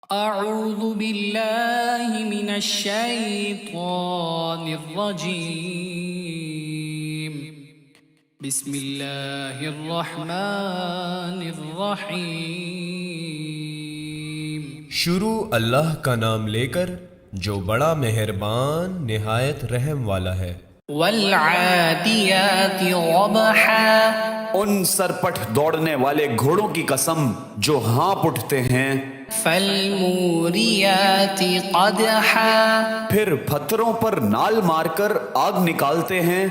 أعوذ بالله من الشيطان الرجيم. بسم الله الرحمن الرحيم. شروع اللہ کا نام لے کر جو بڑا مہربان نہایت رحم والا ہے۔ والعاديات ضبحا. ان سرپٹ دوڑنے والے گھوڑوں کی قسم جو ہانپ اٹھتے ہیں۔ فالموريات قدحا. پھر پتھروں پر نال مار کر آگ نکالتے ہیں۔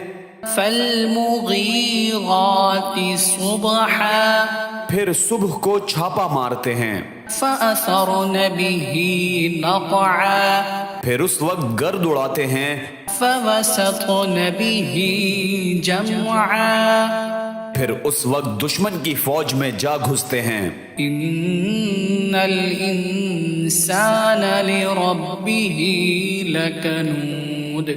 فالمغيرات صبحا. پھر صبح کو چھاپا مارتے ہیں۔ فأثرن به نقعا. پھر اس وقت گرد اڑاتے ہیں۔ فوسطن به جمعا. پھر اس وقت دشمن کی فوج میں جا گھستے ہیں۔ ان الانسان لربه لکنود.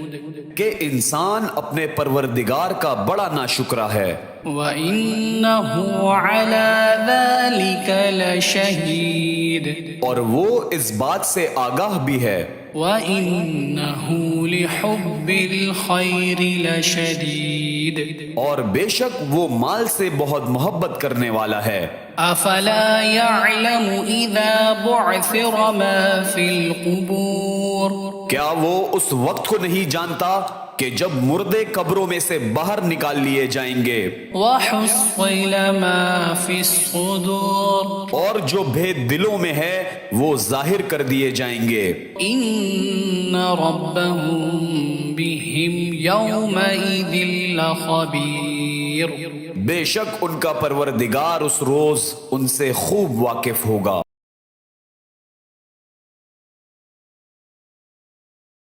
کہ انسان اپنے پروردگار کا بڑا ناشکرا ہے۔ وَإِنَّهُ عَلَى ذَلِكَ لَشَهِيدٌ. اور وہ اس بات سے آگاہ بھی ہے۔ وَإِنَّهُ لِحُبِّ الْخَيْرِ لَشَدِيدٌ. اور بے شک وہ مال سے بہت محبت کرنے والا ہے۔ أَفَلَا يَعْلَمُ إِذَا بُعْثِرَ مَا فِي الْقُبُورِ. کیا وہ اس وقت کو نہیں جانتا کہ جب مردے قبروں میں سے باہر نکال لیے جائیں گے، وَحُصِّلَ مَا فِي الصُّدُورِ. اور جو بھید دلوں میں ہے وہ ظاہر کر دیے جائیں گے۔ إِنَّ رَبَّهُم بِهِمْ يَوْمَئِذٍ لَخَبِيرٌ. بے شک ان کا پروردگار اس روز ان سے خوب واقف ہوگا۔